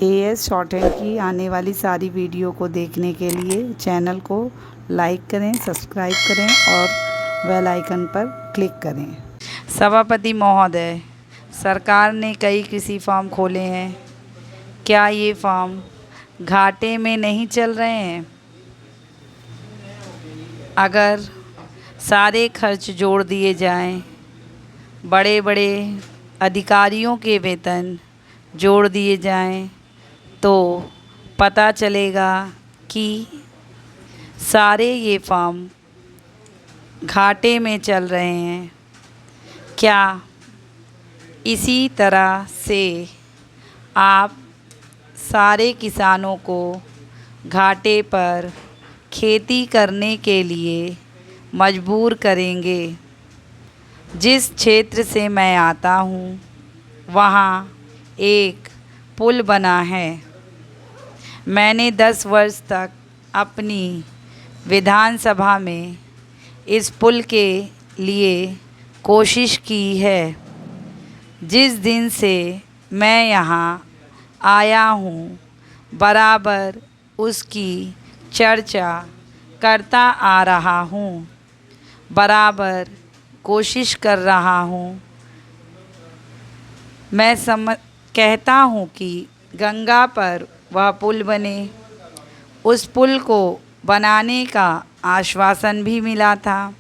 As shorthand की आने वाली सारी वीडियो को देखने के लिए चैनल को लाइक करें, सब्सक्राइब करें और बेल आइकन पर क्लिक करें। सभापति महोदय, सरकार ने कई कृषि फार्म खोले हैं। क्या ये फार्म घाटे में नहीं चल रहे हैं? अगर सारे खर्च जोड़ दिए जाएं, बड़े बड़े अधिकारियों के वेतन जोड़ दिए जाएं, तो पता चलेगा कि सारे ये फार्म घाटे में चल रहे हैं। क्या इसी तरह से आप सारे किसानों को घाटे पर खेती करने के लिए मजबूर करेंगे? जिस क्षेत्र से मैं आता हूँ, वहाँ एक पुल बना है। मैंने 10 वर्ष तक अपनी विधानसभा में इस पुल के लिए कोशिश की है। जिस दिन से मैं यहाँ आया हूँ, बराबर उसकी चर्चा करता आ रहा हूँ, बराबर कोशिश कर रहा हूँ। मैं कहता हूँ कि गंगा पर वह पुल बने। उस पुल को बनाने का आश्वासन भी मिला था।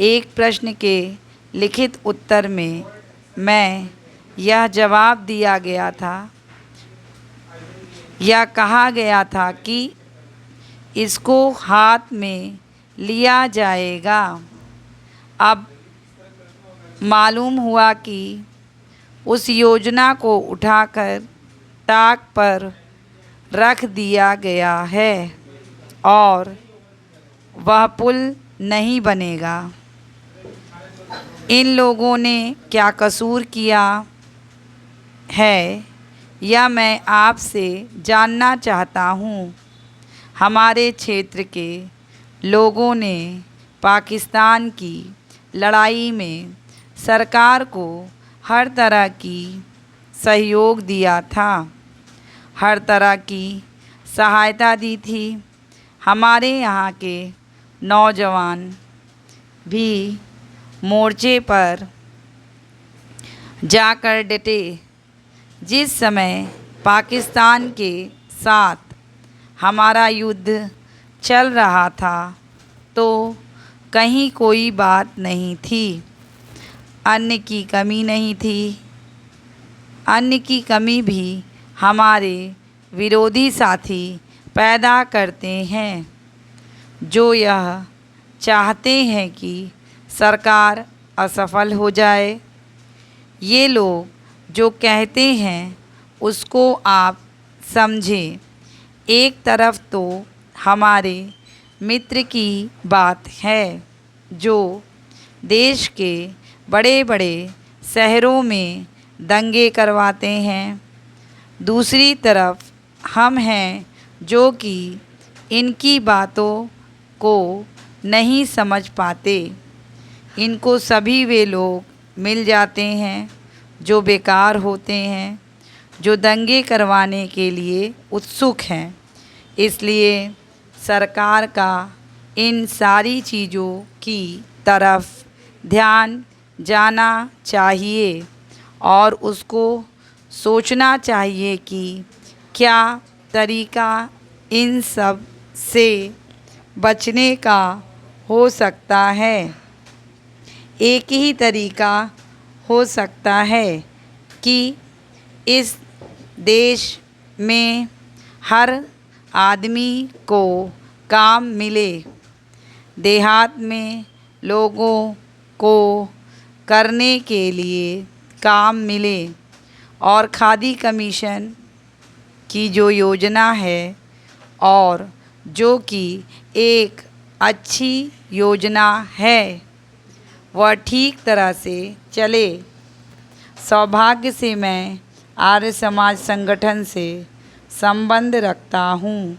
एक प्रश्न के लिखित उत्तर में मैं यह जवाब दिया गया था, यह कहा गया था कि इसको हाथ में लिया जाएगा। अब मालूम हुआ कि उस योजना को उठाकर ताक पर रख दिया गया है और वह पुल नहीं बनेगा। इन लोगों ने क्या कसूर किया है, यह मैं आपसे जानना चाहता हूँ। हमारे क्षेत्र के लोगों ने पाकिस्तान की लड़ाई में सरकार को हर तरह की सहयोग दिया था, हर तरह की सहायता दी थी। हमारे यहाँ के नौजवान भी मोर्चे पर जाकर डटे। जिस समय पाकिस्तान के साथ हमारा युद्ध चल रहा था, तो कहीं कोई बात नहीं थी, अन्न की कमी नहीं थी। अन्न की कमी भी हमारे विरोधी साथी पैदा करते हैं, जो यह चाहते हैं कि सरकार असफल हो जाए। ये लोग जो कहते हैं उसको आप समझें। एक तरफ तो हमारे मित्र की बात है, जो देश के बड़े बड़े शहरों में दंगे करवाते हैं। दूसरी तरफ हम हैं जो कि इनकी बातों को नहीं समझ पाते। इनको सभी वे लोग मिल जाते हैं जो बेकार होते हैं, जो दंगे करवाने के लिए उत्सुक हैं। इसलिए सरकार का इन सारी चीज़ों की तरफ ध्यान जाना चाहिए और उसको सोचना चाहिए कि क्या तरीका इन सब से बचने का हो सकता है। एक ही तरीका हो सकता है कि इस देश में हर आदमी को काम मिले, देहात में लोगों को करने के लिए काम मिले, और खादी कमीशन की जो योजना है और जो कि एक अच्छी योजना है, वह ठीक तरह से चले। सौभाग्य से मैं आर्य समाज संगठन से संबंध रखता हूँ।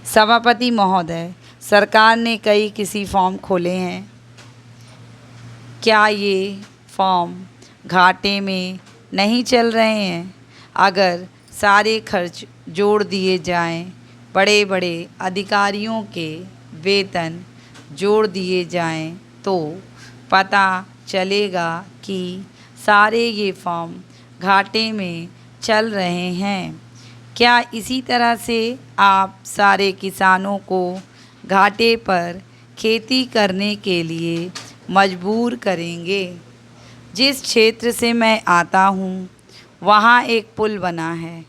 सभापति महोदय, सरकार ने कई कृषि फार्म खोले हैं। क्या ये फार्म घाटे में नहीं चल रहे हैं? अगर सारे खर्च जोड़ दिए जाएं, बड़े बड़े अधिकारियों के वेतन जोड़ दिए जाएं, तो पता चलेगा कि सारे ये फॉर्म घाटे में चल रहे हैं। क्या इसी तरह से आप सारे किसानों को घाटे पर खेती करने के लिए मजबूर करेंगे? जिस क्षेत्र से मैं आता हूँ, वहाँ एक पुल बना है।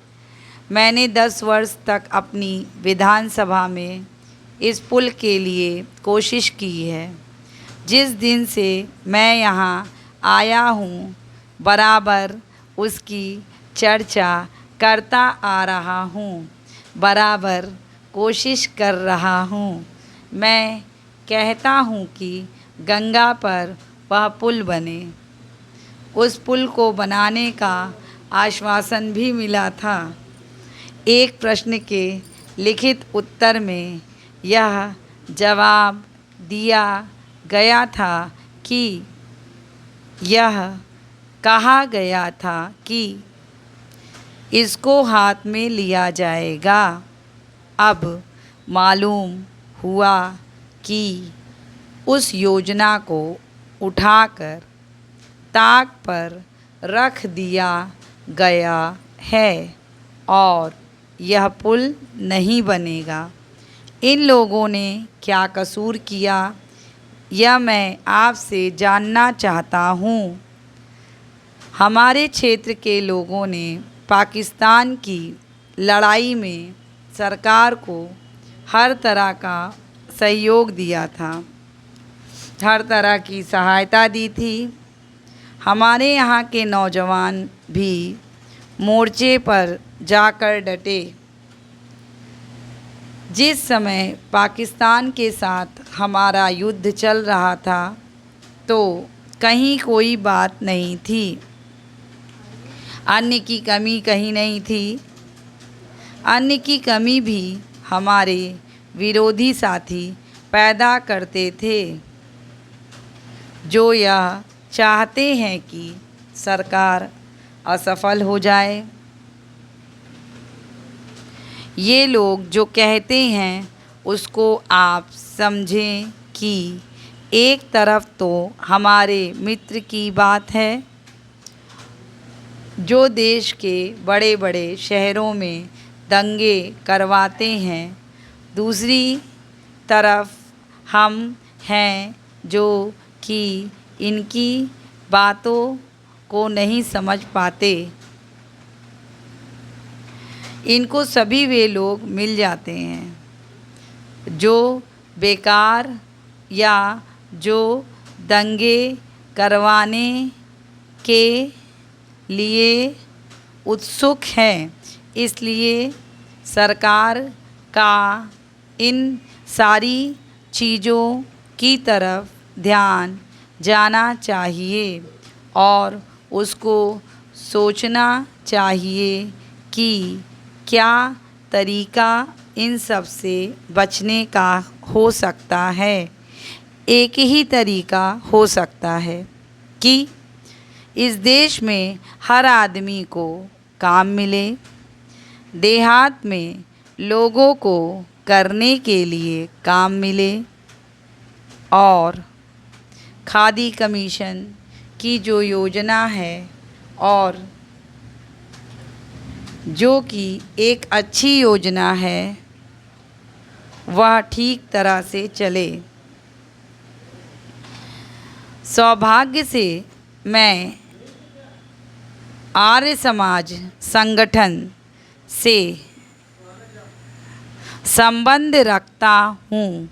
मैंने 10 वर्ष तक अपनी विधानसभा में इस पुल के लिए कोशिश की है। जिस दिन से मैं यहाँ आया हूँ, बराबर उसकी चर्चा करता आ रहा हूँ, बराबर कोशिश कर रहा हूँ। मैं कहता हूँ कि गंगा पर वह पुल बने। उस पुल को बनाने का आश्वासन भी मिला था। एक प्रश्न के लिखित उत्तर में यह जवाब दिया गया था कि यह कहा गया था कि इसको हाथ में लिया जाएगा। अब मालूम हुआ कि उस योजना को उठाकर ताक पर रख दिया गया है और यह पुल नहीं बनेगा। इन लोगों ने क्या कसूर किया, यह मैं आपसे जानना चाहता हूँ। हमारे क्षेत्र के लोगों ने पाकिस्तान की लड़ाई में सरकार को हर तरह का सहयोग दिया था, हर तरह की सहायता दी थी। हमारे यहाँ के नौजवान भी मोर्चे पर जाकर डटे। जिस समय पाकिस्तान के साथ हमारा युद्ध चल रहा था, तो कहीं कोई बात नहीं थी, अन्न की कमी कहीं नहीं थी। अन्न की कमी भी हमारे विरोधी साथी पैदा करते थे, जो यह चाहते हैं कि सरकार असफल हो जाए। ये लोग जो कहते हैं उसको आप समझें कि एक तरफ तो हमारे मित्र की बात है, जो देश के बड़े बड़े शहरों में दंगे करवाते हैं, दूसरी तरफ हम हैं जो कि इनकी बातों को नहीं समझ पाते। इनको सभी वे लोग मिल जाते हैं जो बेकार या जो दंगे करवाने के लिए उत्सुक हैं। इसलिए सरकार का इन सारी चीज़ों की तरफ ध्यान जाना चाहिए और उसको सोचना चाहिए कि क्या तरीका इन सब से बचने का हो सकता है। एक ही तरीका हो सकता है कि इस देश में हर आदमी को काम मिले, देहात में लोगों को करने के लिए काम मिले और खादी कमीशन की जो योजना है और जो कि एक अच्छी योजना है, वह ठीक तरह से चले। सौभाग्य से मैं आर्य समाज संगठन से संबंध रखता हूँ।